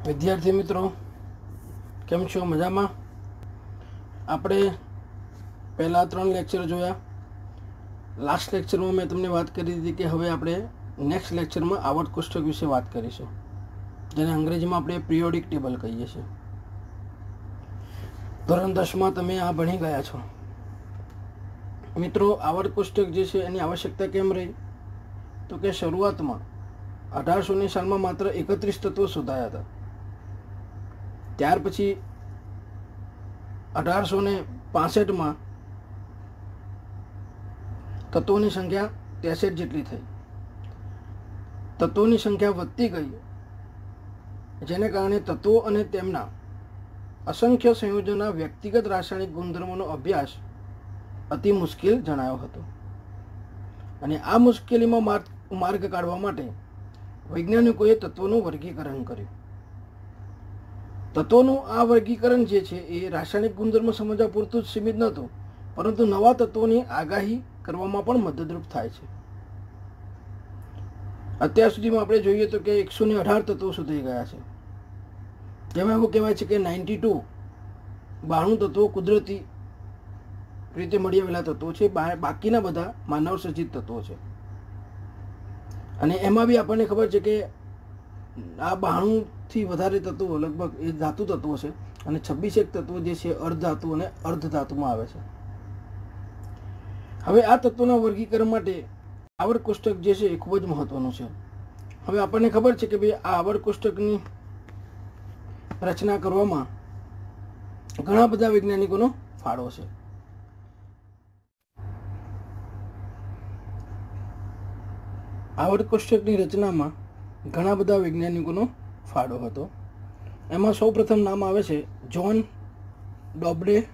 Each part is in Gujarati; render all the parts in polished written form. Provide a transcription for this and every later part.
विद्यार्थी मित्रों केम छो मजा में। આપણે પહેલા 3 લેક્ચર જોયા। લાસ્ટ લેક્ચરમાં મેં તમને વાત કરી હતી કે હવે આપણે નેક્સ્ટ લેક્ચરમાં આવર્ત કોષ્ટક વિશે વાત કરીશું, જેને અંગ્રેજીમાં આપણે પિરિયોડિક ટેબલ કહીએ છીએ। ધોરણ 10માં તમે આ ભણી ગયા છો મિત્રો। આવર્ત કોષ્ટક જે છે એની આવશ્યકતા કેમ રહી, તો કે શરૂઆતમાં 1800ની સાલમાં માત્ર 31 તત્વો શોધાયા હતા। ત્યાર પછી 1865માં તત્વોની સંખ્યા 63 જેટલી થઈ। તત્વોની સંખ્યા વધતી ગઈ, જેને કારણે તત્વો અને તેમના અસંખ્ય સંયોજનના વ્યક્તિગત રાસાયણિક ગુણધર્મોનો અભ્યાસ અતિ મુશ્કેલ જણાયો હતો। અને આ મુશ્કેલીમાં માર્ગ કાઢવા માટે વૈજ્ઞાનિકોએ તત્વોનું વર્ગીકરણ કર્યું। તત્વોનું આ વર્ગીકરણ જે છે એ રાસાયણિક ગુણધર્મો સમજવા પૂરતું જ સીમિત નહોતું, પરંતુ નવા તત્વોની આગાહી કરવામાં પણ મદદરૂપ થાય છે। અત્યાર સુધીમાં આપણે જોઈએ તો કે 118 તત્વો શોધાઈ ગયા છે, જેમાં એવું કહેવાય છે કે 92 તત્વો કુદરતી રીતે મળી આવેલા તત્વો છે, બાકીના બધા માનવ સર્જિત તત્વો છે। અને એમાં બી આપણને ખબર છે કે આ 92થી વધારે તત્વો લગભગ એ ધાતુ તત્વો છે, અને 26 તત્વો જે છે અર્ધધાતુ અને અર્ધધાતુમાં આવે છે। હવે આ તત્વોના વર્ગીકરણ માટે આવર્ત કોષ્ટક જે છે એ ખૂબ જ મહત્વનું છે। હવે આપણને ખબર છે કે ભાઈ આ આવર્ત કોષ્ટકની રચના કરવામાં ઘણા બધા વૈજ્ઞાનિકોનો ફાળો છે। આવર્ત કોષ્ટકની રચનામાં ઘણા બધા વૈજ્ઞાનિકોનો ફાળો હતો। એમાં સૌપ્રથમ નામ આવે છે જ્હોન ડોબ્લેનર।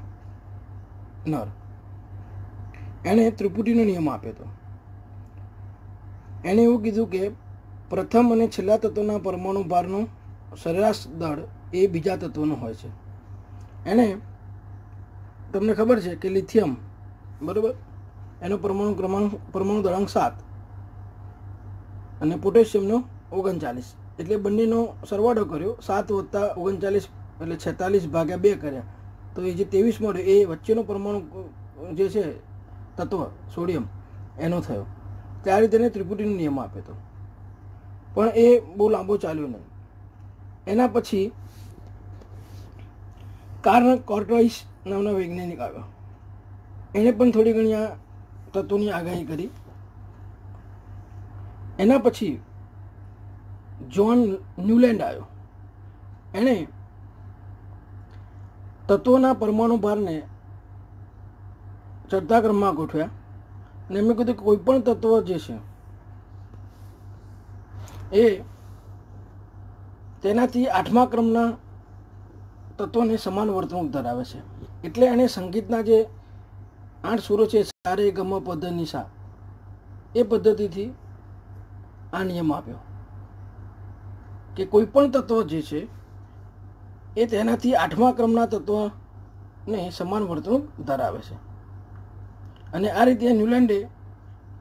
એણે ત્રિપુટીનો નિયમ આપ્યો હતો। એણે એવું કીધું કે પ્રથમ અને છેલ્લા તત્વના પરમાણુ ભારનું સરેરાશ દળ એ બીજા તત્વનું હોય છે। એણે તમને ખબર છે કે લિથિયમ બરાબર, એનો પરમાણુ દળાંક 7 અને પોટેશિયમનો 39, એટલે બંનેનો સરવાળો કર્યો, 7 + 39 એટલે 46/2 કર્યા, તો એ જે 23 મળ્યો એ વચ્ચેનો પરમાણુ જે છે તત્વ સોડિયમ એનો થયો। ત્યારે તેને ત્રિપુટીનો નિયમ આપ્યો હતો, પણ એ બહુ લાંબો ચાલ્યો નહીં। એના પછી કાર્લ કોર્ટરાઇસ નામનો વૈજ્ઞાનિક આવ્યો। એણે પણ થોડી ઘણી આ તત્વોની આગાહી કરી। એના પછી જ્હોન ન્યુલેન્ડ આવ્યો। એણે તત્વોના પરમાણુ ભારને ચડતા ક્રમમાં ગોઠવ્યા, અને એમણે કીધું કે કોઈ પણ તત્વ જે છે એ તેનાથી 8મા ક્રમના તત્વોને સમાન વર્તણૂક ધરાવે છે। એટલે એણે સંગીતના જે 8 સુરો છે, સા રે ગ મ પ ધ ની સા, એ પદ્ધતિથી આ નિયમ આપ્યો કે કોઈ પણ તત્વ જે છે એ તેનાથી 8મા ક્રમના તત્વને સમાન વર્તણૂક ધરાવે છે। અને આ રીતે ન્યુલેન્ડે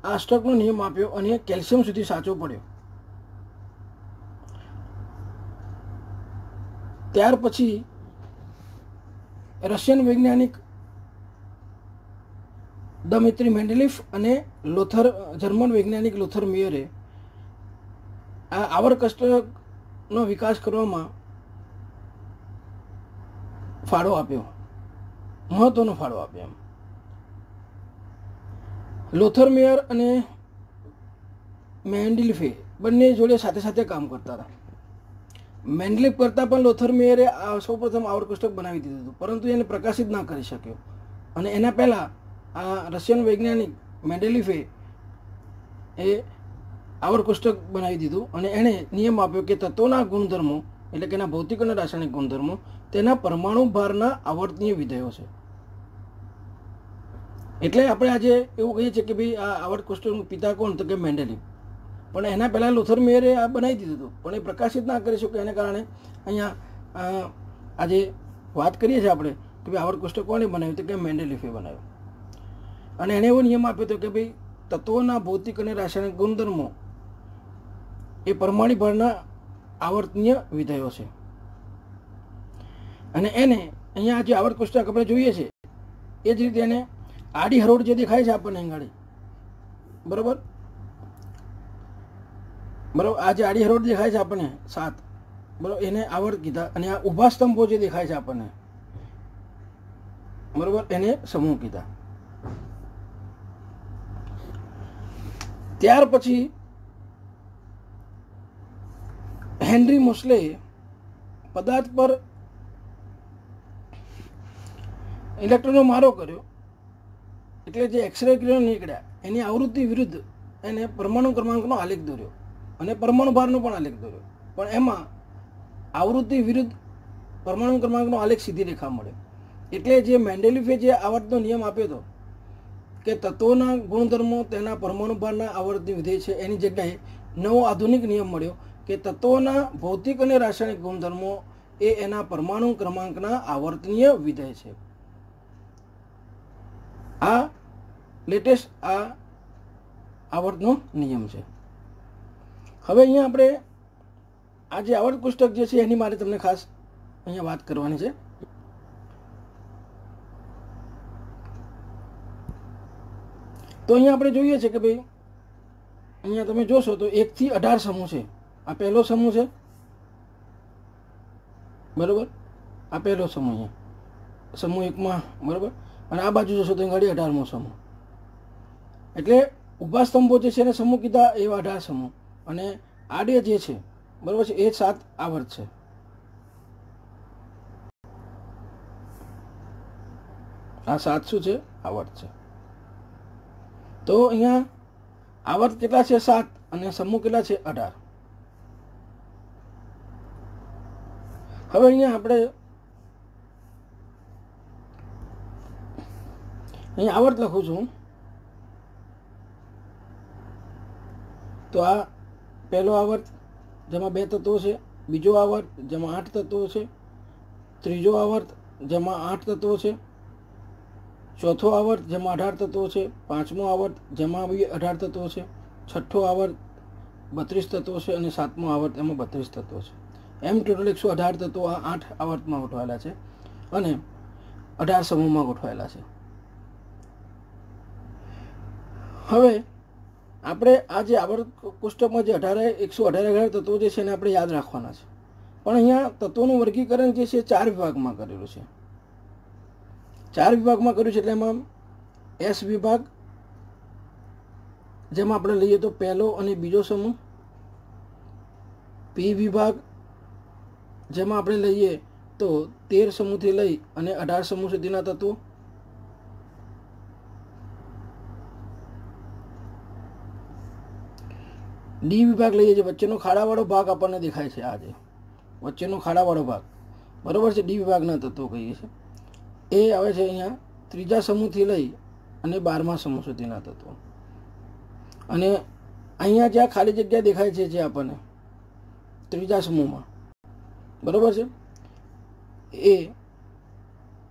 આ અષ્ટકનો નિયમ આપ્યો, અને કેલ્શિયમ સુધી સાચો પડ્યો। ત્યાર પછી રશિયન વૈજ્ઞાનિક દમિત્રી મેન્ડેલિફ અને જર્મન વૈજ્ઞાનિક લોથર મેયરે આ આવર્ત કોષ્ટકનો વિકાસ કરવામાં ફાળો આપ્યો, મહત્વનો ફાળો આપ્યો એમ। લોથર મેયર અને મેન્ડેલિફે બંને જોડે સાથે સાથે કામ કરતા હતા। મેન્ડેલિફ કરતાં પણ લોથર મેયરે સૌપ્રથમ આવર્ત કોષ્ટક બનાવી દીધું હતું, પરંતુ એને પ્રકાશિત ના કરી શક્યો। અને એના પહેલાં આ રશિયન વૈજ્ઞાનિક મેન્ડેલિફે એ આવર્ત કોષ્ટક બનાવી દીધું, અને એણે નિયમ આપ્યો કે તત્વોના ગુણધર્મો એટલે કે એના ભૌતિક અને રાસાયણિક ગુણધર્મો તેના પરમાણુ ભારના આવર્તનીય વિધેયો છે। એટલે આપણે આજે એવું કહીએ છીએ કે ભાઈ આ આવર્ત કોષ્ટકનું પિતા કોણ, તો કે મેન્ડેલિફ। પણ એના પહેલાં લોથર મેયરે આ બનાવી દીધું હતું, પણ એ પ્રકાશિત ના કરી શક્યો। એને કારણે અહીંયા આજે વાત કરીએ છીએ આપણે કે ભાઈ આવર્ત કોષ્ટક કોણે બનાવ્યું, તો કે મેન્ડેલિફે બનાવ્યું। અને એણે એવો નિયમ આપ્યો હતો કે ભાઈ તત્વોના ભૌતિક અને રાસાયણિક ગુણધર્મો એ પરમાણુ ભારના આવર્તનીય વિધેયો છે। અને એને અહીંયા જે આવર્ત કોષ્ટક આપણે જોઈએ છે એ જ રીતે એને આડી હરોળ જે દેખાય છે આપણને અંગાડી, બરાબર બરાબર, આ જે આડી હરોળ દેખાય છે આપણને 7, બરાબર, એને આવર્ત કીધા. અને આ ઊભા સ્તંભો જે દેખાય છે આપણને, બરાબર, એને સમૂહ કીધા. ત્યાર પછી હેનરી મોસ્લે પદાર્થ પર ઇલેક્ટ્રોનનો મારો કર્યો, એટલે જે એક્સરે કિરણો નીકળ્યા એની આવૃત્તિ વિરુદ્ધ એને પરમાણુ ક્રમાંકનો આલેખ દોર્યો અને પરમાણુ ભારનો પણ આલેખ દોર્યો. પણ એમાં આવૃત્તિ વિરુદ્ધ પરમાણુ ક્રમાંકનો આલેખ સીધી રેખા મળે. એટલે જે મેન્ડેલિફે જે આવર્તનો નિયમ આપ્યો હતો કે તત્વોના ગુણધર્મો તેના પરમાણુ ભારના આવર્તની વિધેય છે, એની જગ્યાએ નવો આધુનિક નિયમ મળ્યો કે તત્વોના ભૌતિક અને રાસાયણિક ગુણધર્મો એ એના પરમાણુ ક્રમાંકના આવર્તનીય વિધેય છે. આ લેટેસ્ટ આ આવર્તનો નિયમ છે. હવે અહીંયા આપણે આ જે આવર્ત કોષ્ટક જે છે એની મારે તમને ખાસ અહીંયા વાત કરવાની છે. તો અહીંયા આપણે જોઈએ છે કે ભાઈ અહીંયા તમે જોશો તો 1 થી 18 સમૂહ છે. આ પહેલો સમૂહ છે, બરાબર, આ પહેલો સમૂહ અહીંયા સમૂહ 1માં, બરાબર, અને આ બાજુ જોશો તો ઘડી 18મો સમૂહ. એટલે ઊભા સ્તંભો જે છે એને સમૂહ કીધા, એવા 18 સમૂહ, અને આડે જે છે, બરાબર છે, એ 7 આવર્ત છે. આ 7 શું છે? આવર્ત છે. તો અહીંયા આવર્ત કેટલા છે? 7, અને સમૂહ કેટલા છે? 18. હવે અહીંયા આપણે અહીંયા આવર્ત લખું છું. તો આ પહેલો આવર્ત જેમાં 2 તત્વો છે, બીજો આવર્ત જેમાં 8 તત્વો છે, ત્રીજો આવર્ત જેમાં 8 તત્વો છે, ચોથો આવર્ત જેમાં 18 તત્વો છે, પાંચમો આવર્ત જેમાં 18 તત્વો છે, છઠ્ઠો આવર્ત 32 તત્વો છે, અને સાતમો આવર્ત એમાં 32 તત્વો છે. એમ ટોટલ 118 તત્વો આ 8 આવર્તમાં ગોઠવાયેલા છે અને 18 સમૂહમાં ગોઠવાયેલા છે. હવે આપણે આ જે આવર્ત કોષ્ટકમાં જે 118 તત્વો જે છે એને આપણે યાદ રાખવાના છે. પણ અહીંયા તત્વોનું વર્ગીકરણ જે છે 4 વિભાગમાં કરેલું છે. 4 વિભાગમાં કર્યું છે. એટલે એમાં એસ વિભાગ જેમાં આપણે લઈએ તો પહેલો અને બીજો સમૂહ, પી વિભાગ જેમાં આપણે લઈએ તો 13 સમૂહથી લઈ અને 18 સમૂહ સુધીના તત્વો, ડી વિભાગ લઈએ છીએ, વચ્ચેનો ખાડાવાળો ભાગ આપણને દેખાય છે, આ જે વચ્ચેનો ખાડાવાળો ભાગ, બરાબર છે, ડી વિભાગના તત્વો કહીએ છીએ. એ આવે છે અહીંયા ત્રીજા સમૂહથી લઈ અને 12મા સમૂહ સુધીના તત્વો. અને અહીંયા જ્યાં ખાલી જગ્યા દેખાય છે જે આપણને ત્રીજા સમૂહમાં, બરાબર છે, એ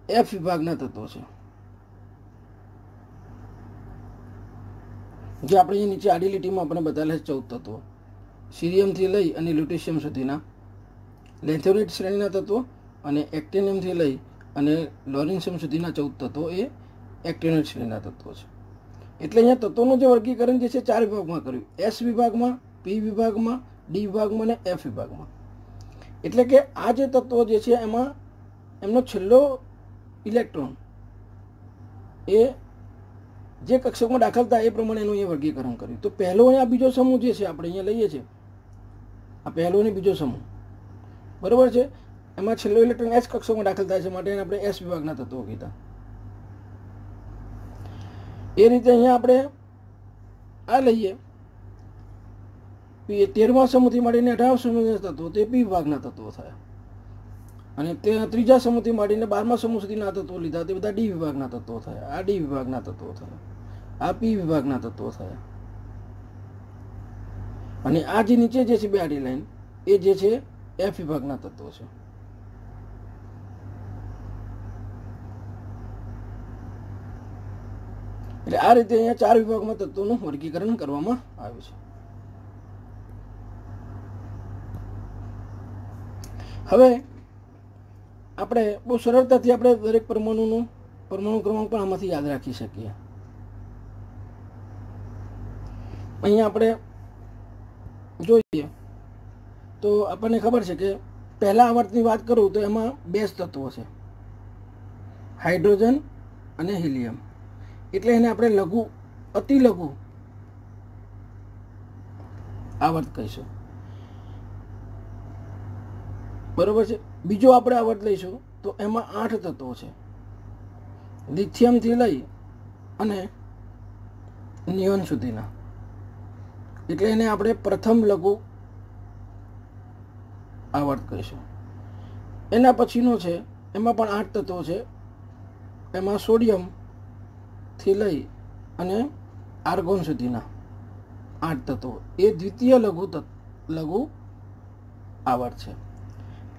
એફ વિભાગના તત્વો છે, જે આપણે અહીંયા નીચે આડી લીટીમાં આપણે બતાવેલા છે 14 તત્વો, સીરિયમથી લઈ અને લ્યુટેશિયમ સુધીના, લેન્થોનાઇટ શ્રેણીના તત્વો, અને એક્ટિનિયમથી લઈ અને લોરેન્શિયમ સુધીના 14 તત્વો એ એક્ટિનોઇડ શ્રેણીના તત્વો છે. એટલે અહીંયા તત્વોનું જે વર્ગીકરણ જે છે 4 વિભાગમાં કર્યું, એસ વિભાગમાં, પી વિભાગમાં, ડી વિભાગમાં અને એફ વિભાગમાં. એટલે કે આ જે તત્વો જે છે એમાં એમનો છેલ્લો ઇલેક્ટ્રોન એ જે કક્ષકમાં દાખલ થાય એ પ્રમાણે એનું અહીંયા વર્ગીકરણ કર્યું. તો પહેલો અને આ બીજો સમૂહ જે છે આપણે અહીંયા લઈએ છીએ, આ પહેલો અને બીજો સમૂહ, બરાબર છે, એમાં છેલ્લો ઇલેક્ટ્રોન એસ કક્ષકમાં દાખલ થાય છે, માટે એને આપણે એસ વિભાગના તત્વો કીધા. એ રીતે અહીંયા આપણે આ લઈએ 13મા સમૂહથી માંડીને 18મા સમૂહના તત્વો, તે પી વિભાગના તત્વો થયા. અને તે ત્રીજા સમૂહથી માંડીને 12મા સમૂહ સુધીના તત્વો લીધા, તે બધા ડી વિભાગના તત્વો થયા. આ ડી વિભાગના તત્વો થયા, આ પી વિભાગના તત્વો થયા. અને આ જે નીચે જે છે બે આડી લાઈન એ જે છે એફ વિભાગના તત્વો છે. એટલે આ રીતે અહીંયા 4 વિભાગમાં તત્વોનું વર્ગીકરણ કરવામાં આવ્યું છે. હવે આપણે બહુ સરળતાથી આપણે દરેક પરમાણુ ક્રમાંક પણ આમાંથી યાદ રાખી શકીએ. અહીંયા આપણે જોઈએ તો આપણને ખબર છે કે પહેલા આવર્તની વાત કરું તો એમાં 2 તત્વો છે, હાઇડ્રોજન અને હિલિયમ. એટલે એને આપણે લઘુ, અતિ લઘુ આવર્ત કહીશું. બરોબર છે. બીજો આપણે આવર્ત લઈશું તો એમાં 8 તત્વો છે, લિથિયમથી લઈ અને નિયોન સુધીના. એટલે એને આપણે પ્રથમ લઘુ આવર્ત કહીશું. એના પછીનો છે એમાં પણ 8 તત્વો છે, એમાં સોડિયમથી લઈ અને આર્ગોન સુધીના 8 તત્વો, એ દ્વિતીય લઘુ આવર્ત છે.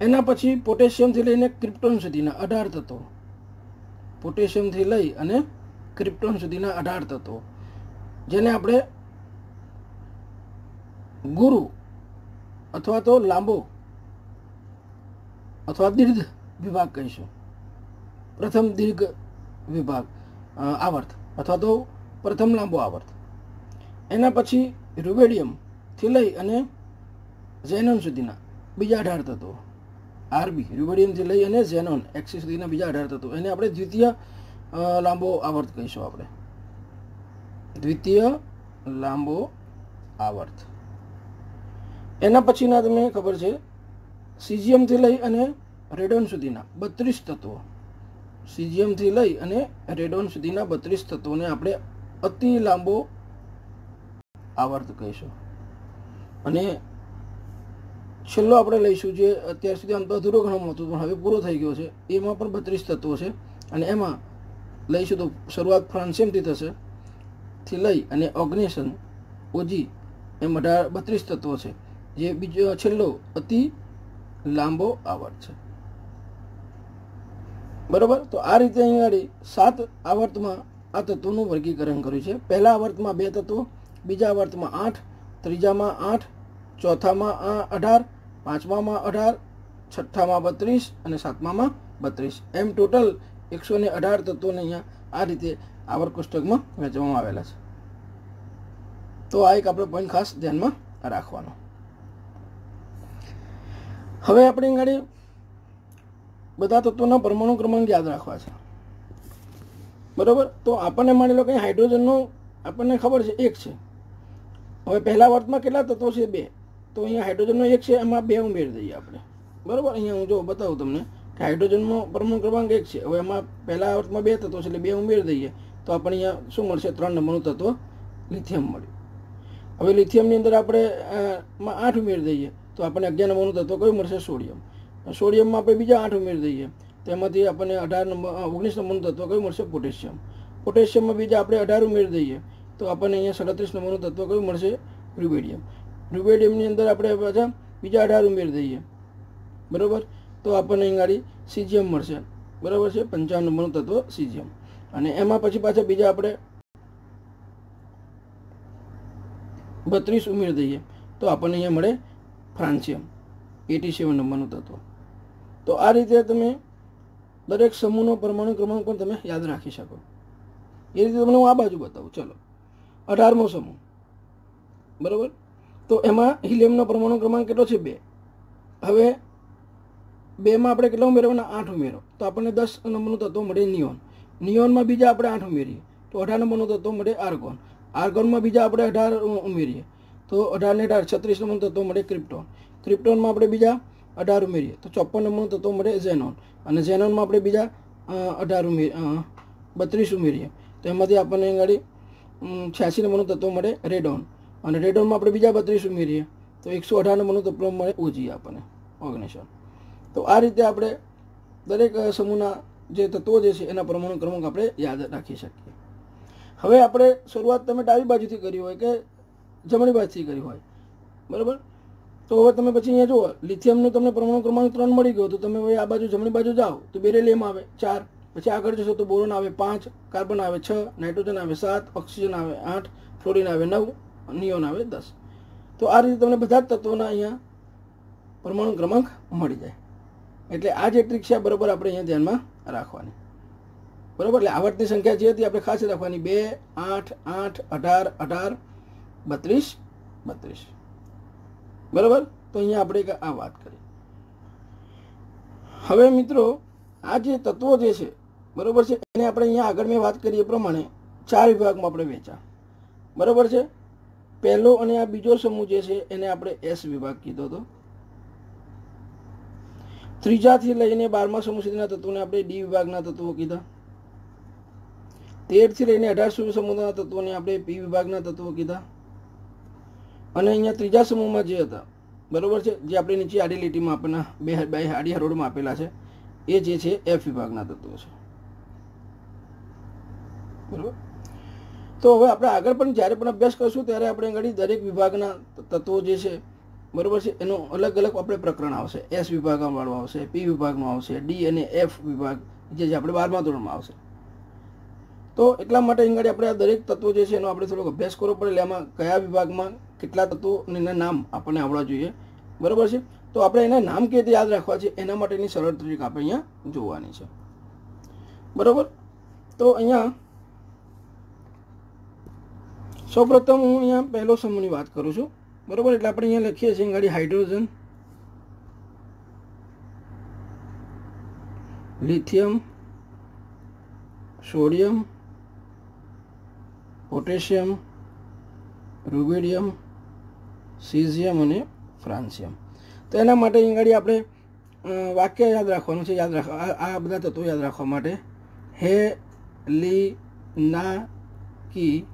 એના પછી પોટેશિયમથી લઈને ક્રિપ્ટોન સુધીના 18 તત્વો, પોટેશિયમથી લઈ અને ક્રિપ્ટોન સુધીના 18 તત્વો, જેને આપણે ગુરુ અથવા તો લાંબો અથવા દીર્ઘ વિભાગ કહીશું. પ્રથમ દીર્ઘ વિભાગ આવર્ત અથવા તો પ્રથમ લાંબો આવર્ત. એના પછી રૂબેડિયમથી લઈ અને ઝેનોન સુધીના બીજા 18 તત્વો, આરબી રૂબેડિયમથી લઈ અને ઝેનોન એક્સી સુધીના બીજા 18 તત્વો, એને આપણે દ્વિતીય લાંબો આવર્ત કહીશું. આપણે દ્વિતીય લાંબો આવર્ત. એના પછીના તમને ખબર છે સીઝિયમથી લઈ અને રેડોન સુધીના 32 તત્વો, સીઝિયમથી લઈ અને રેડોન સુધીના 32 તત્વોને આપણે અતિ લાંબો આવર્ત કહીશું. અને છેલ્લો આપણે લઈશું જે અત્યાર સુધી આમ તો અધૂરો ગણવામાં હતું પણ હવે પૂરો થઈ ગયો છે, એમાં પણ 32 તત્વો છે. અને એમાં લઈશું તો શરૂઆત ફ્રાન્સિયમથી થશે, થી લઈ અને ઓર્ગનેશન ઓજી એમ 32 તત્વો છે, જે બીજો છેલ્લો અતિ લાંબો આવર્ત છે. બરાબર. તો આ રીતે અહીંયા 7 આવર્તમાં આ તત્વોનું વર્ગીકરણ કર્યું છે. પહેલા આવર્તમાં 2 તત્વો, બીજા આવર્તમાં 8, ત્રીજામાં 8, ચોથામાં 18, પાંચમામાં 18, છઠ્ઠામાં 32 અને સાતમામાં 32, એમ ટોટલ 118 તત્વોને અહીંયા આ રીતે આવર્ત કોષ્ટકમાં વહેંચવામાં આવેલા છે. તો આ એક આપણે પોઈન્ટ ખાસ ધ્યાનમાં રાખવાનો. હવે આપણે અહીંયા બધા તત્વોના પરમાણુ ક્રમાંક યાદ રાખવા છે. બરાબર. તો આપણને માની લો કે હાઇડ્રોજનનો આપણને ખબર છે 1 છે. હવે પહેલા આવર્તમાં કેટલા તત્વો છે? 2. તો અહીંયા હાઇડ્રોજનનો 1 છે, એમાં 2 ઉમેરી દઈએ આપણે. બરાબર. અહીંયા હું જો બતાવું તમને કે હાઇડ્રોજનનો પરમાણુ ક્રમાંક 1 છે. હવે એમાં પહેલા આવર્તમાં 2 તત્વો છે એટલે 2 ઉમેરી દઈએ તો આપણે અહીંયા શું મળશે? 3 નંબરનું તત્વ લિથિયમ મળ્યું. હવે લિથિયમની અંદર આપણે 8 ઉમેરી દઈએ તો આપણને 11 નંબરનું તત્વ કયું મળશે? સોડિયમ. સોડિયમમાં આપણે બીજા 8 ઉમેરી દઈએ તેમાંથી આપણને 19 નંબરનું તત્વ કયું મળશે? પોટેશિયમ. પોટેશિયમમાં બીજા આપણે 18 ઉમેરી દઈએ તો આપણને અહીંયા 37 નંબરનું તત્વ કયું મળશે? રૂબેડિયમ. રૂબેડિયમની અંદર આપણે પાછા બીજા 18 ઉમેરી દઈએ. બરાબર. તો આપણને અહીંયા સીઝિયમ મળશે. બરાબર છે. 55 નંબરનું તત્વ સીઝિયમ. અને એમાં પછી પાછા બીજા આપણે 32 ઉમેરી દઈએ તો આપણને અહીંયા મળે ફ્રાન્સિયમ, 87 નંબરનું તત્વ. તો આ રીતે તમે દરેક સમૂહનો પરમાણુ ક્રમાંક પણ તમે યાદ રાખી શકો. એ રીતે તમને હું આ બાજુ બતાવું. ચલો, 18મો સમૂહ. બરાબર. તો એમાં હિલિયમનો પરમાણુ ક્રમાંક કેટલો છે? 2. હવે 2માં આપણે કેટલા ઉમેરવાના? 8 ઉમેરો તો આપણને 10 નંબરનું તત્વ મળે નિયોન. નિયોનમાં બીજા આપણે 8 ઉમેરીએ તો 18 નંબરનું તત્વ મળે આર્ગોન. આર્ગોનમાં બીજા આપણે 18 ઉમેરીએ તો 18 ને 18 36 નંબરનું તત્વ મળે ક્રિપ્ટોન. ક્રિપ્ટોનમાં આપણે બીજા 18 ઉમેરીએ તો 54 નંબરનું તત્વ મળે ઝેનોન. અને ઝેનોનમાં આપણે બીજા 32 ઉમેરીએ તો એમાંથી આપણને આગળ 86 નંબરનું તત્વ મળે રેડોન. અને રેડોનમાં આપણે બીજા 32 ઉમેરીએ તો 118 નંબરનું તત્વ મળે ઓજી આપણને ઓર્ગનેશન. તો આ રીતે આપણે દરેક સમૂહના જે તત્વો જે છે એના પરમાણુ ક્રમાંક આપણે યાદ રાખી શકીએ. હવે આપણે શરૂઆત તમે ડાબી બાજુથી કરી હોય કે જમણી બાજુથી કરી હોય. બરાબર. તો હવે તમે પછી અહીંયા જુઓ લિથિયમનું તમને પરમાણુ ક્રમાંક 3 મળી ગયો તો તમે હવે આ બાજુ જમણી બાજુ જાઓ તો બેરિલિયમ આવે 4, પછી આગળ જશો તો બોરોન આવે 5, કાર્બન આવે 6, નાઇટ્રોજન આવે 7, ઓક્સિજન આવે 8, ફ્લોરિન આવે 9, નિયોન આવે 10. તો આ રીતે તમને બધા જ તત્વોના અહીંયા પરમાણુ ક્રમાંક મળી જાય. એટલે આ જે ટ્રીક છે બરાબર આપણે અહીંયા ધ્યાનમાં રાખવાની, બરાબર. એટલે આવર્તની સંખ્યા જે હતી આપણે ખાસ રાખવાની 2, 8, 8, 18, 18, 32, 32, બરાબર. તો અહીંયા આપણે આ વાત કરી. હવે મિત્રો આ જે તત્વો જે છે બરાબર છે એને આપણે અહીંયા આગળ મેં વાત કરી એ પ્રમાણે 4 વિભાગમાં આપણે વેચા, બરાબર છે. પહેલો અને આ બીજો સમૂહ જે છે એને આપણે એસ વિભાગ કીધો હતો. ત્રીજાથી લઈને 12મા સમૂહ સુધીના તત્વોને આપણે ડી વિભાગના તત્વો કીધા. 13થી લઈને 18 સુધી સમૂહના તત્વોને આપણે પી વિભાગના તત્વો કીધા. અને અહીંયા ત્રીજા સમૂહમાં જે હતા બરાબર છે, જે આપણે નીચે આડી લીટીમાં આપણા બે આડી હરોળમાં આપેલા છે એ જે છે એફ વિભાગના તત્વો છે, બરાબર. તો હવે આપણે આગળ પણ જ્યારે પણ અભ્યાસ કરશું ત્યારે આપણે આગળ દરેક વિભાગના તત્વો જે છે બરાબર છે એનું અલગ અલગ આપણે પ્રકરણ આવશે. એસ વિભાગવાળું આવશે, પી વિભાગનું આવશે, ડી અને એફ વિભાગ જે આપણે 12મા ધોરણમાં આવશે. તો એટલા માટે અહીં આપણે આ દરેક તત્વો જે છે એનો આપણે થોડોક અભ્યાસ કરવો પડે. એટલે એમાં કયા વિભાગમાં કેટલા તત્વો અને એના નામ આપણને આવડવા જોઈએ, બરાબર છે. તો આપણે એના નામ કેવી રીતે યાદ રાખવા છે એના માટેની સરળ ટ્રીક આપણે અહીંયા જોવાની છે, બરાબર. તો અહીંયા સૌપ્રથમ હું અહીંયા પહેલો સમૂહની વાત કરું છું, બરાબર. એટલે આપણે અહીંયા લખીએ છીએ ગાડી hydrogen, lithium, sodium, potassium, rubidium, caesium અને ફ્રાન્સિયમ. તો એના માટે અહીં ગાડી આપણે વાક્ય યાદ રાખવાનું છે. આ બધા તત્વો યાદ રાખવા માટે હે લી ના કી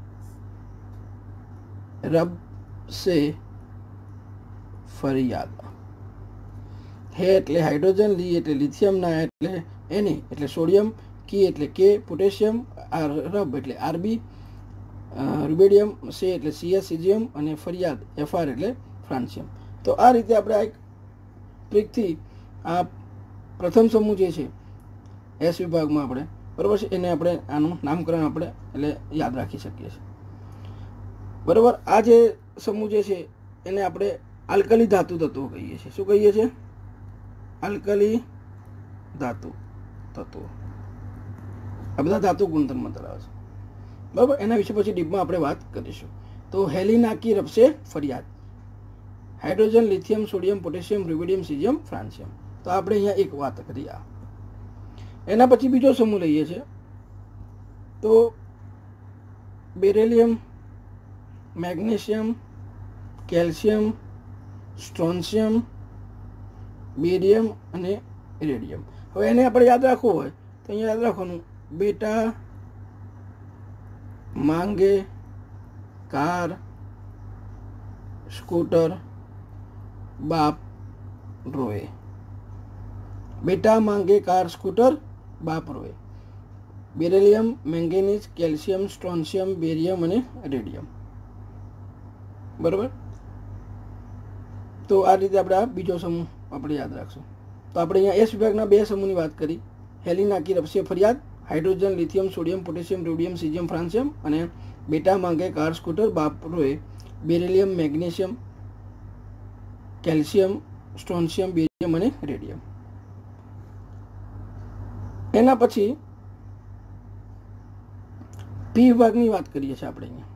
રબ સે ફરિયાદ. હે એટલે હાઇડ્રોજન, લી એટલે લિથિયમ, ના એટલે એની એટલે સોડિયમ, કી એટલે કે, પોટેશિયમ, રબ એટલે આરબી, રૂબેડિયમ, સે એટલે સીએસ સીઝિયમ અને ફરિયાદ એફઆર એટલે ફ્રાન્સિયમ. તો આ રીતે આપણે આ એક ટ્રીકથી આ પ્રથમ સમૂહ જે છે એસ વિભાગમાં આપણે બરાબર છે એને આપણે આનું નામકરણ આપણે એટલે યાદ રાખી શકીએ છીએ, બરાબર. આ જે સમૂહ જે છે એને આપણે આલ્કલી ધાતુ તત્વો કહીએ છીએ. શું કહીએ છીએ? આલ્કલી ધાતુ તત્વો. આ બધા ધાતુ ગુણધર્મ ધરાવે છે, બરાબર. એના વિશે પછી ડીપમાં આપણે વાત કરીશું. તો હેલિનાકી રબસે ફરિયાદ, hydrogen, lithium, sodium, potassium, rubidium, caesium, francium. તો આપણે અહીંયા એક વાત કરી આ. એના પછી બીજો સમૂહ લઈએ છીએ તો beryllium, magnesium, calcium, strontium, barium અને રેડિયમ. હવે એને આપણે યાદ રાખવું હોય તો અહીંયા યાદ રાખવાનું બેટા માંગે કાર સ્કૂટર બાપ રોए. बेटा मांगे कार स्कूटर बाप रोए. बेरिलियम, मैंगनीज, कैल्शियम, स्ट्रोन्शियम, बेरियम અને રેડિયમ, બરાબર. તો આ રીતે આપણે આ બીજો સમૂહ આપણે યાદ રાખશું. તો આપણે અહીંયા એસ વિભાગના બે સમૂહની વાત કરી. હેલિનાકી રબસે ફરિયાદ, hydrogen, lithium, sodium, potassium, rubidium, caesium, francium અને બેટા માંગે કાર સ્કૂટર બાપ રોए. Beryllium, magnesium, calcium, strontium, barium અને રેડિયમ. એના પછી પી વિભાગની વાત કરીએ છીએ આપણે અહીંયા.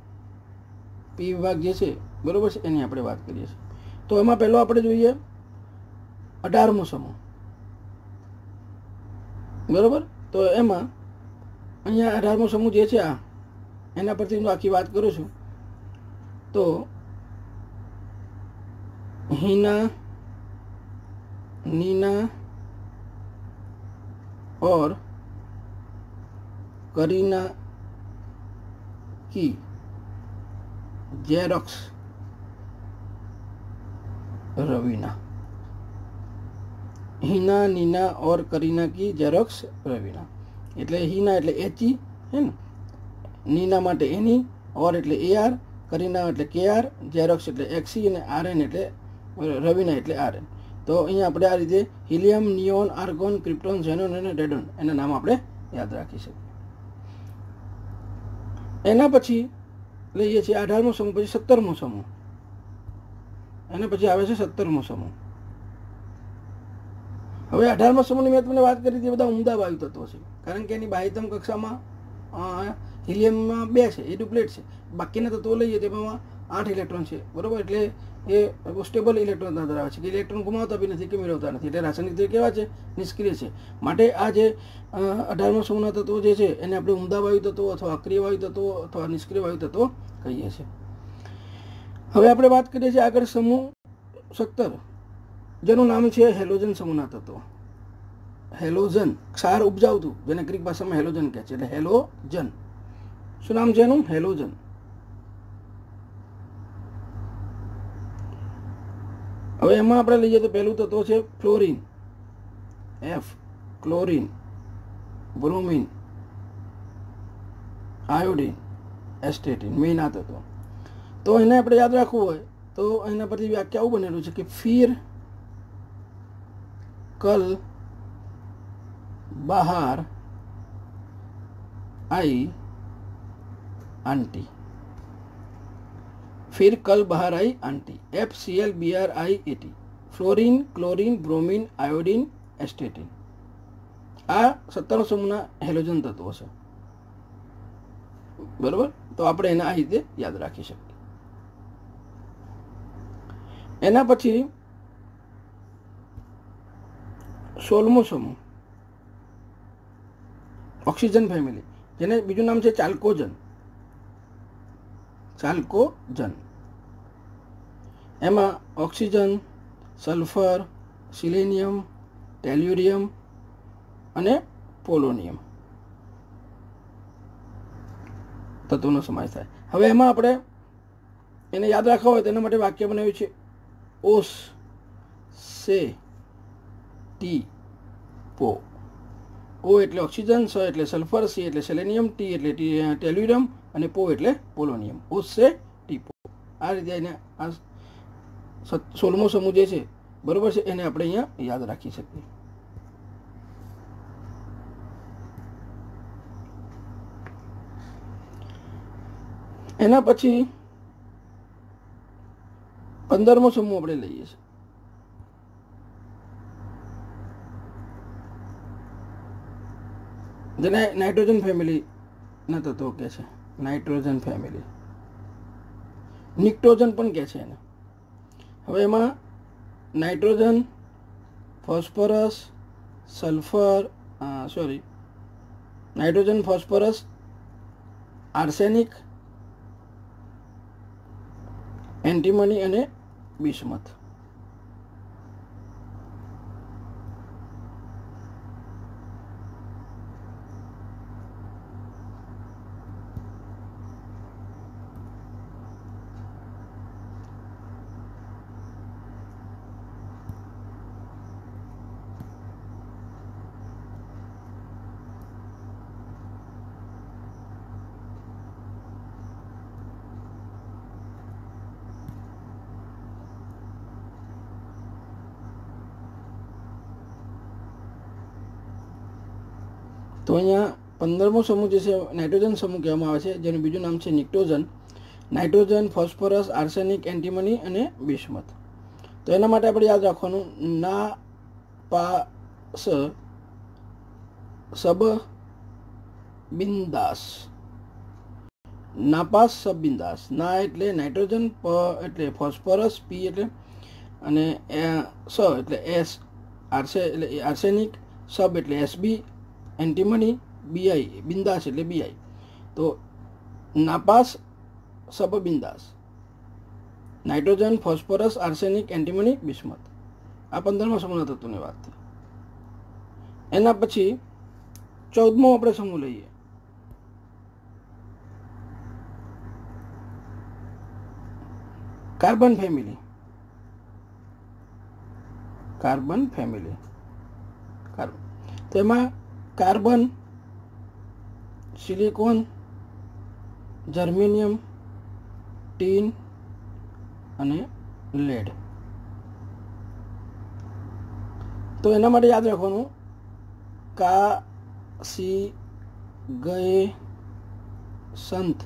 પી વિભાગ જે છે બરાબર છે એની આપણે વાત કરીએ છીએ. તો એમાં પહેલો આપણે જોઈએ 18મો સમૂહ, બરાબર. તો એમાં અહીંયા 18મો સમૂહ જે છે આ એના પરથી હું આખી વાત કરું છું. તો हीना, नीना और करीना की जेरोक्स रवीना. हीना, नीना और करीना की जेरोक्स रवीना. એટલે हीना એટલે એચઈ હે ને, નીના માટે એની, ઓર એટલે એઆર, કરીના એટલે કેઆર, જેરોક્સ એટલે એક્સી અને આરએન એટલે રવીના એટલે આરએન. તો અહીંયા આપણે આ રીતે helium, neon, argon, krypton, xenon અને રેડોન એના નામ આપણે યાદ રાખી શકીએ. એના પછી લઈએ છીએ 18મો સમૂહ, પછી 17મો સમૂહ. એના પછી આવે છે 17મો સમૂહ. હવે 18મા સમૂહની મેં તમને વાત કરી હતી, બધા ઉમદા વાયુ તત્વો છે, કારણ કે એની બાહ્યતમ કક્ષામાં હિલિયમમાં 2 છે, એ ડુપ્લેટ છે. બાકીના તત્વો લઈએ તેમાં 8 ઇલેક્ટ્રોન છે, બરાબર. એટલે એ સ્ટેબલ ઇલેક્ટ્રોન ધરાવે છે, કે ઇલેક્ટ્રોન ગુમાવતા બી નથી કે મેળવતા નથી, એટલે રાસાયણિક રીતે કેવા છે? નિષ્ક્રિય છે. માટે આ જે 18મા સમૂહના તત્વો જે છે એને આપણે ઉમદા વાયુ તત્વો અથવા અક્રિય વાયુ તત્વો અથવા નિષ્ક્રિય વાયુ તત્વો કહીએ છીએ. હવે આપણે વાત કરીએ છીએ આગળ સમૂહ 17, જેનું નામ છે હેલોજન સમૂહના તત્વો. હેલોજન, ક્ષાર ઉપજાવતું, જેને ગ્રીક ભાષામાં હેલોજન કહે છે, એટલે હેલોજન. શું નામ છે એનું? હેલોજન. હવે એમાં આપણે લઈએ તો પહેલું તત્વ છે fluorine, F, chlorine, bromine, iodine, astatine, main આ તત્વો. તો એને આપણે યાદ રાખવું હોય તો એના પરથી વ્યાખ્યા આવું બનેલું છે કે ફીર કલ બહાર आई आंटी, फिर कल बाहर आई aunty, FClBrIAT, fluorine, chlorine, bromine, iodine, astatine. આ 17 સમૂહના હેલોજન તત્વો છે, બરોબર. તો આપણે એને આ રીતે યાદ રાખી શકીએ. એના પછી 16મો સમૂહ ઓક્સિજન ફેમિલી, જેને બીજું નામ છે ચાલ્કોજન. ચાલ્કોજન એમાં ઓક્સિજન, સલ્ફર, સિલેનિયમ, ટેલ્યુરિયમ અને પોલોનિયમ તત્વોનો સમાવેશ થાય. હવે એમાં આપણે એને યાદ રાખવા હોય તેના માટે વાક્ય બનાવ્યું છે ઓસ સે ટી પો. ઓ એટલે ઓક્સિજન, સ એટલે સલ્ફર, સી એટલે સેલેનિયમ, ટી એટલે ટેલ્યુરિયમ અને પો એટલે પોલોનિયમ. ઓસ સે ટી પો. આ રીતે એને આ 16મો સમૂહ જે છે, બરોબર છે, એને આપણે અહીંયા યાદ રાખી શકીએ. એના પછી 15મો સમૂહ આપણે લઈએ છીએ, જેને નાઇટ્રોજન ફેમિલીના તત્વો કહે છે. નાઇટ્રોજન ફેમિલી, નિક્ટોજન પણ કહે છે એને. હવે એમાં nitrogen, phosphorus, sulphur, nitrogen, phosphorus, arsenic, antimony અને બિસ્મથ. તો અહીંયા 15મો સમૂહ જે છે નાઇટ્રોજન સમૂહ કહેવામાં આવે છે, જેનું બીજું નામ છે નિક્ટોજન. નાઇટ્રોજન, ફોસ્ફરસ, આર્સેનિક, એન્ટીમની અને બિસ્મથ. તો એના માટે આપણે યાદ રાખવાનું ના પા સ સબ બિંદાસ. નાપાસ સબબિંદાસ. ના એટલે નાઇટ્રોજન, પ એટલે ફોસ્ફરસ, પી એટલે અને સ એટલે એસ એટલે આર્સેનિક, સબ એટલે એસબી, એન્ટીમની, બીઆઈ બિંદાસ એટલે બીઆઈ. તો નાપાસ સબ બિંદાસ, nitrogen, phosphorus, arsenic, antimony, bismuth. આ 15મા સમૂહના તત્વોની વાત થઈ. એના પછી 14મો આપણે સમૂહ લઈએ, કાર્બન ફેમિલી. કાર્બન ફેમિલી, તેમાં કાર્બન, સિલિકોન, જર્મેનિયમ, ટીન અને લેડ. તો એના માટે યાદ રાખવાનું કાશી ગયે સંત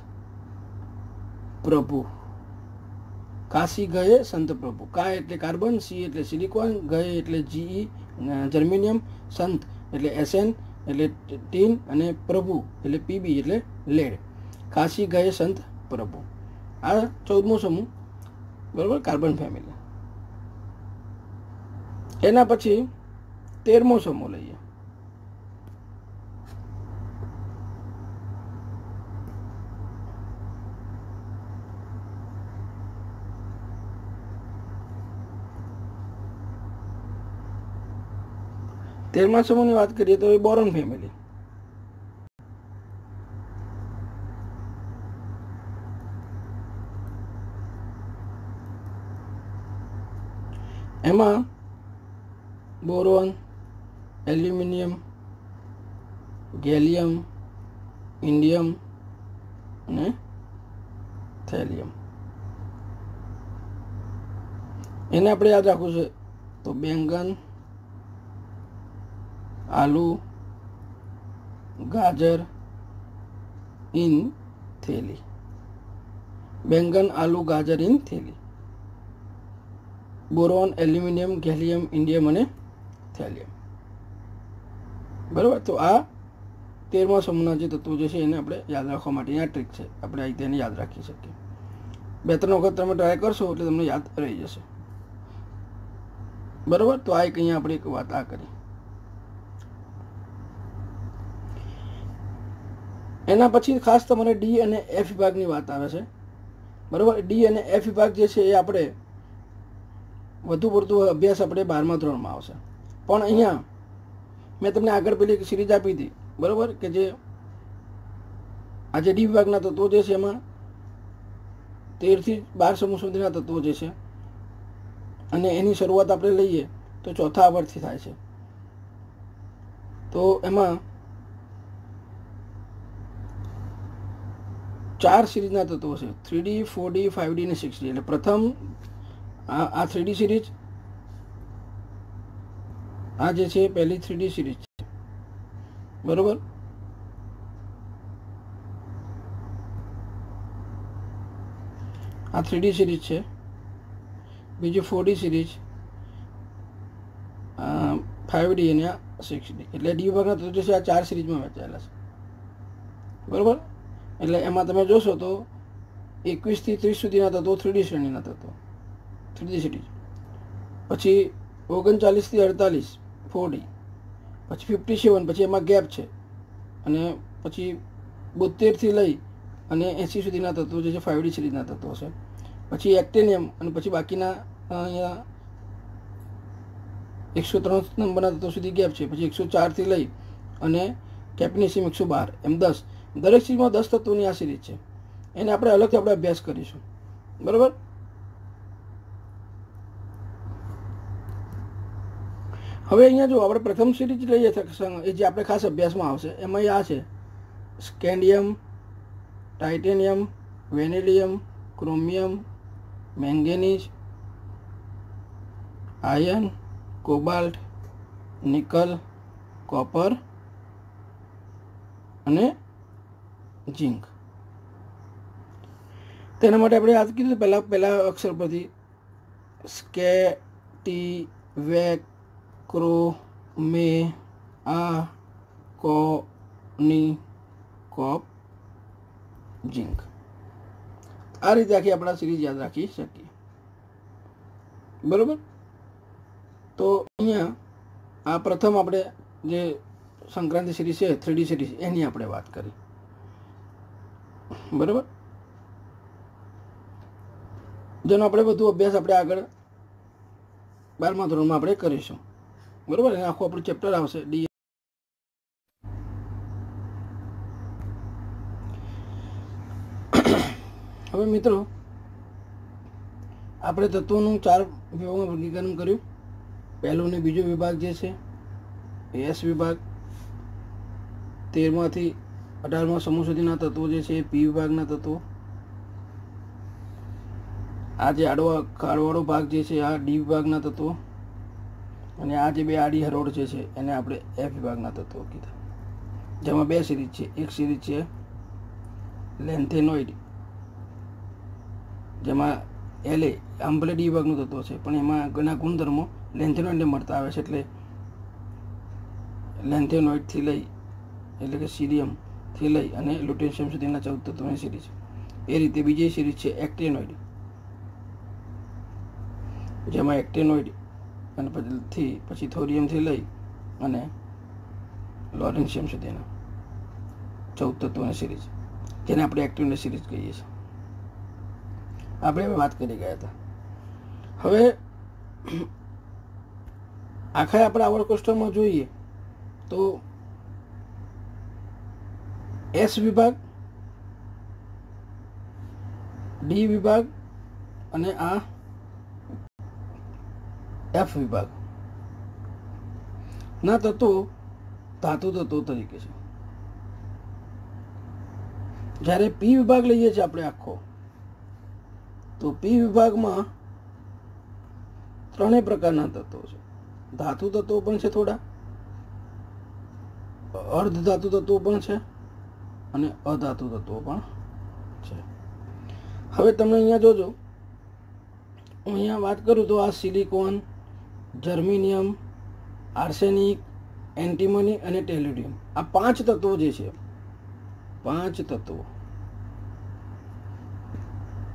પ્રભુ. કાશી ગયે સંત પ્રભુ. કા એટલે કાર્બન, સી એટલે સિલિકોન, ગયે એટલે જીઈ જર્મેનિયમ સંત એટલે SN એટલે ટીન અને પ્રભુ એટલે PB એટલે લેડ. કાશી ગયે સંત પ્રભુ. આ 14મો સમૂહ, બરાબર, કાર્બન ફેમિલી. એના પછી 13મો સમૂહ લઈએ. તેરમા સમૂહની વાત કરીએ તો એ બોરોન ફેમિલી. એમાં બોરોન, એલ્યુમિનિયમ, ગેલિયમ, ઇન્ડિયમ અને થેલિયમ. એને આપણે યાદ રાખવું છે તો બેંગન, આલુ, ગાજર ઇન થેલી. બેંગન, આલુ, ગાજર ઇન થેલી. બોરોન, એલ્યુમિનિયમ, ગેલિયમ, ઇન્ડિયમ અને થેલિયમ. બરાબર. તો આ 13મા સમૂહના જે તત્વો જે છે એને આપણે યાદ રાખવા માટેની આ ટ્રીક છે. આપણે આ તેને યાદ રાખી શકીએ. 2-3 વખત તમે ટ્રાય કરશો એટલે તમને યાદ રહી જશે. બરાબર. તો આ એક અહીંયા આપણે એક વાત આ કરી. એના પછી ખાસ તમારે ડી અને એફ વિભાગની વાત આવે છે. બરાબર. ડી અને એફ વિભાગ જે છે એ આપણે વધુ પડતું અભ્યાસ આપણે 12મા ધોરણમાં આવશે. પણ અહીંયા મેં તમને આગળ પેલી એક સિરીઝ આપી હતી, બરાબર, કે જે આજે ડી વિભાગના તત્વો જે છે એમાં 13 થી 12 સમૂહ સુધીના તત્વો જે છે અને એની શરૂઆત આપણે લઈએ તો ચોથા આવર્તથી થાય છે. તો એમાં 4 સિરીઝના તત્વો છે, 3D, 4D, 5D અને 6D. એટલે પ્રથમ આ 3D સિરીઝ, આ જે છે પહેલી 3D સિરીઝ છે, બરોબર. આ 3D સિરીઝ છે. બીજી 4D સિરીઝ, 5D અને આ 6D. એટલે ડી વિભાગના તત્વો છે આ 4 સિરીઝમાં વહેંચાયેલા છે, બરોબર. એટલે એમાં તમે જોશો તો 21 થી 30 સુધીના તત્વો 3D શ્રેણીના તત્વો, 3D સિરીઝ. પછી 39 થી 48 4D. પછી 57, પછી એમાં ગેપ છે. અને પછી 72 થી લઈ અને 80 સુધીના તત્વો જે છે 5D સિરીઝના તત્વો છે. પછી એક્ટેનિયમ અને પછી બાકીના અહીંયા 103 નંબરના તત્વો સુધી ગેપ છે. પછી 104 થી લઈ અને કેપ્નિસિયમ 112 એમ 10. દરેક સિરીઝમાં 10 તત્વોની આ સિરીઝ છે. એને આપણે અલગથી આપણે અભ્યાસ કરીશું, બરાબર. હવે અહીંયા જો આપણે પ્રથમ સિરીઝ લઈએ એ જે આપણે ખાસ અભ્યાસમાં આવશે એમાં આ છે scandium, titanium, vanadium, chromium, manganese, iron, cobalt, nickel, copper અને ઝિંક. તેના માટે આપણે યાદ કીધું પહેલા અક્ષર પરથી સ્કે, ટી, વેક, ક્રો, મે, આ, કો, ની, કોપ, ઝિંક. આ રીતે આખી આપણા સિરીઝ યાદ રાખી શકીએ, બરોબર. તો અહીંયા આ પ્રથમ આપણે જે સંક્રાંતિ સિરીઝ છે 3D સિરીઝ એની આપણે વાત કરી, બરાબર. જેનો આપણે વધુ અભ્યાસ આપણે આગળ 12મા ધોરણમાં આપણે કરીશું, બરાબર. એને આખું આપણું ચેપ્ટર આવશે ડી. હવે મિત્રો આપણે તત્વોનું 4 વિભાગમાં વર્ગીકરણ કર્યું. પહેલો અને બીજો વિભાગ જે છે એસ વિભાગ, 13માંથી 18મા સમૂહ સુધીના તત્વો જે છે એ પી વિભાગના તત્વો. આ જે આડવાળો ભાગ જે છે આ ડી વિભાગના તત્વો. અને આ જે બે આડી હરોળ જે છે એને આપણે એફ વિભાગના તત્વો કીધા, જેમાં 2 સિરીઝ છે. એક સિરીઝ છે લેન્થેનોઇડ, જેમાં LA આમ ભલે ડી વિભાગનું તત્વ છે પણ એમાં ઘણા ગુણધર્મો લેન્થેનોઇડને મળતા આવે છે, એટલે લેન્થેનોઇડથી લઈ એટલે કે સીરિયમથી લઈ અને લ્યુટેશિયમ સુધીના 14 તત્વોની સિરીઝ. એ રીતે બીજી સિરીઝ છે એક્ટેનોઇડ, જેમાં એક્ટેનોઇડ અને પછી થોરિયમથી લઈ અને લોરેન્શિયમ સુધીના 14 તત્વોની સિરીઝ, જેને આપણે એક્ટેનોઇડ સિરીઝ કહીએ છીએ. આપણે વાત કરી ગયા હતા. હવે આખા આપણે આવર્ત કોષ્ટકમાં જોઈએ તો એસ વિભાગ, ડી વિભાગ અને આ એફ વિભાગ ના તત્વો ધાતુ તત્વો તરીકે છે. જ્યારે પી વિભાગ લઈએ છીએ આપણે આખો, તો પી વિભાગમાં 3 પ્રકારના તત્વો છે. ધાતુ તત્વો પણ છે, થોડા અર્ધ ધાતુ તત્વો પણ છે અને અધાતુ તત્વો પણ છે. હવે તમે અહીંયા જોજો, હું અહીંયા વાત કરું તો આ સિલિકોન, જર્મેનિયમ, આર્સેનિક, એન્ટીમની અને ટેલ્યુરિયમ, આ 5 તત્વો જે છે, 5 તત્વો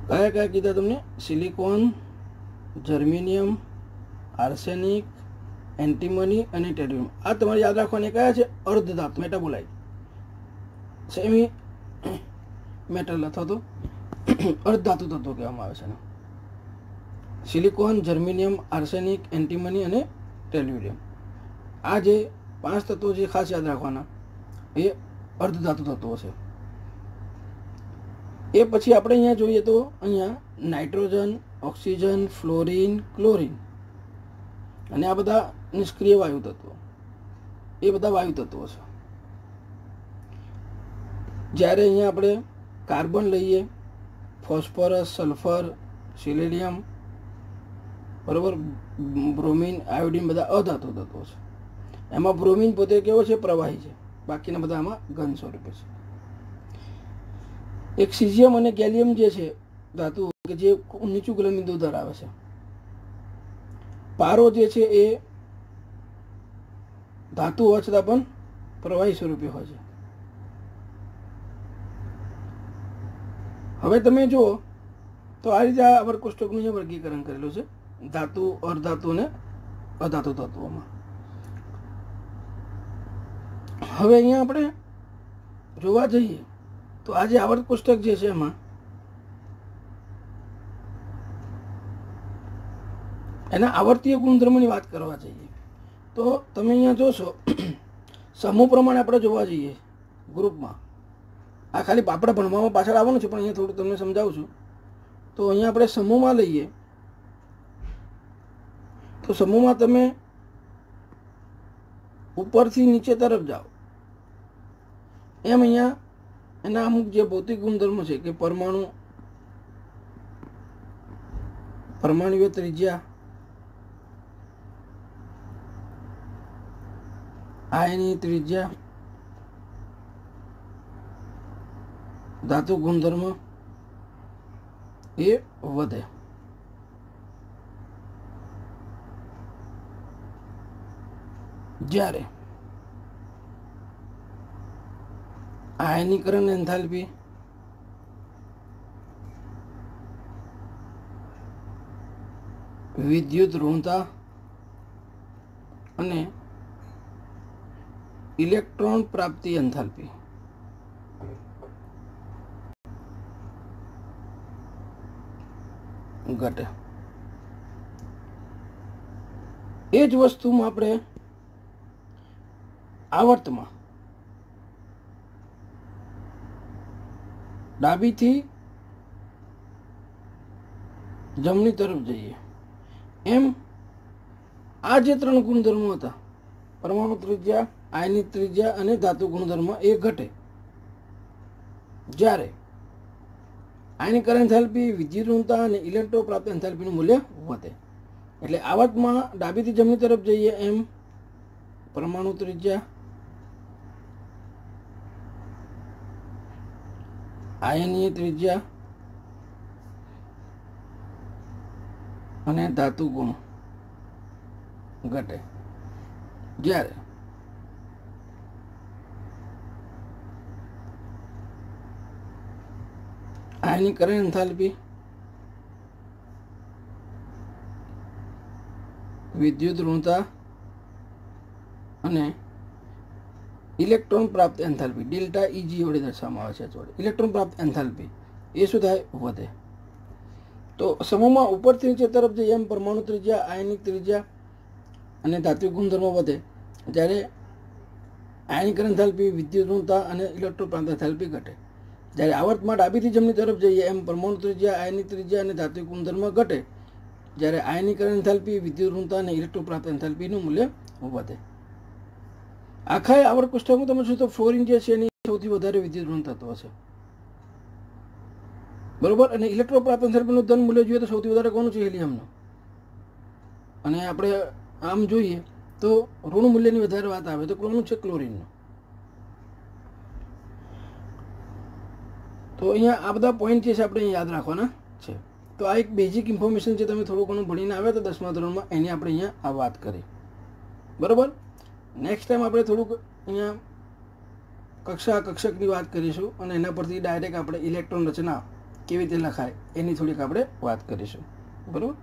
કયા કયા કીધા તમને? સિલિકોન, જર્મેનિયમ, આર્સેનિક, એન્ટીમની અને ટેલ્યુરિયમ. આ તમારે યાદ રાખવાને કયા છે? અર્ધ ધાતુ, મેટાબોલાઇટ, સેમી મેટલ અથવા તો અર્ધ ધાતુ તત્વો કહેવામાં આવે છે. સિલિકોન, જર્મેનિયમ, આર્સેનિક, એન્ટીમની અને ટેલ્યુરિયમ, આ જે 5 તત્વો જે ખાસ યાદ રાખવાના એ અર્ધ ધાતુ તત્વો છે. એ પછી આપણે અહીંયા જોઈએ તો અહીંયા નાઇટ્રોજન, ઓક્સિજન, ફ્લોરિન, ક્લોરિન અને આ બધા નિષ્ક્રિય વાયુ તત્વો, એ બધા વાયુ તત્વો છે. જ્યારે અહીંયા આપણે કાર્બન લઈએ, ફોસ્ફરસ, સલ્ફર, સિલેનિયમ, બરાબર, બ્રોમિન, આયોડિન, બધા અધાતુ તત્વો છે. એમાં બ્રોમિન પોતે કેવો છે? પ્રવાહી છે. બાકીના બધા આમાં ઘન સ્વરૂપે છે. એક સિઝિયમ અને ગેલિયમ જે છે ધાતુ કે જે નીચું ગલનબિંદુ ધરાવે છે. પારો જે છે એ ધાતુ હોવા છતાં પણ પ્રવાહી સ્વરૂપે હોય છે. હવે તમે જુઓ તો આ રીતે આ આવર્ત કોષ્ટકનું જે વર્ગીકરણ કરેલું છે ધાતુ, અર્ધાતુ અને અધાતુ તત્વોમાં. હવે અહીંયા આપણે જોવા જઈએ તો આ જે આવર્ત કોષ્ટક જે છે એમાં એના આવર્તીય ગુણધર્મોની વાત કરવા જઈએ તો તમે અહીંયા જોશો સમૂહ પ્રમાણે આપણે જોવા જઈએ ગ્રુપમાં. આ ખાલી આપણે ભણવામાં પાછળ આવવાનું છે પણ અહીંયા થોડું તમને સમજાવું છું. તો અહીંયા આપણે સમૂહમાં લઈએ તો સમૂહમાં તમે ઉપરથી નીચે તરફ જાઓ એમ અહીંયા એના અમુક જે ભૌતિક ગુણધર્મો છે કે પરમાણુય ત્રિજ્યા, આયની ત્રિજ્યા, ધાતુ ગુણધર્મ એ વધે. જ્યારે આયનીકરણ એન્થાલ્પી, વિદ્યુત ઋણતા અને ઇલેક્ટ્રોન પ્રાપ્તિ એન્થાલ્પી ઘટે. એ જ વસ્તુમાં આપણે આવર્તમાં ડાબીથી જમણી તરફ જઈએ એમ આ જે 3 ગુણધર્મો હતા પરમાણુ ત્રિજ્યા, આયનિક ત્રિજ્યા અને ધાતુ ગુણધર્મ એ ઘટે. જ્યારે આયનીકરણ એન્થાલ્પી, વિદ્યુત ઋણતા અને ઇલેક્ટ્રોન પ્રાપ્ત એન્થાલ્પીનું મૂલ્ય વધે. એટલે આવર્તમાં ડાબીથી જમણી તરફ જઈએ એમ પરમાણુ ત્રિજ્યા, આયનીય ત્રિજ્યા અને ધાતુ ગુણ ઘટે. જ્યારે આયનીકરણ એન્થાલ્પી, વિદ્યુત ઋણતા અને ઇલેક્ટ્રોન પ્રાપ્ત એન્થાલ્પી ડેલ્ટા ઈજી વડે દર્શાવવામાં આવે છે જોડે. ઇલેક્ટ્રોન પ્રાપ્ત એન્થાલ્પી એ શું થાય? વધે. તો સમૂહમાં ઉપરથી નીચે તરફ જઈએ એમ પરમાણુ ત્રિજ્યા, આયનિક ત્રિજ્યા અને ધાત્વિક ગુણધર્મો વધે, જ્યારે આયનીકરણ એન્થાલ્પી, વિદ્યુત ઋણતા અને ઇલેક્ટ્રોન પ્રાપ્ત એન્થાલ્પી ઘટે. જ્યારે આવર્તમાં ડાબીથી જમણી તરફ જઈએ એમ પરમાણુ ત્રિજ્યા, આયનિક ત્રિજ્યા અને ધાત્વિક ગુણધર્મ ઘટે, જ્યારે આયનીકરણ એન્થાલ્પી, વિદ્યુત ઋણતા અને ઇલેક્ટ્રોન પ્રાપ્ત એન્થાલ્પીનું મૂલ્ય વધે. આખા આવર્ત કોષ્ટકમાં તમે શું તો ફ્લોરિન જે છે એની સૌથી વધારે વિદ્યુત ઋણ તત્વ છે, બરોબર. અને ઇલેક્ટ્રોન પ્રાપ્ત એન્થાલ્પીનું ધન મૂલ્ય જોઈએ તો સૌથી વધારે કોનું છે? હિલિયમનું. અને આપણે આમ જોઈએ તો ઋણ મૂલ્યની વધારે વાત આવે તો કોનું છે? ક્લોરિનનું. તો અહીંયા આ બધા પોઈન્ટ જે છે આપણે યાદ રાખવાના છે. તો આ એક બેઝિક ઇન્ફોર્મેશન છે, તમે થોડું ઘણું ભણીને આવ્યા હતા 10મા ધોરણમાં, એની આપણે અહીંયા આ વાત કરી, બરાબર. નેક્સ્ટ ટાઈમ આપણે થોડુંક અહીંયા કક્ષકની વાત કરીશું અને એના પરથી ડાયરેક્ટ આપણે ઇલેક્ટ્રોન રચના કેવી રીતે લખાય એની થોડીક આપણે વાત કરીશું, બરાબર.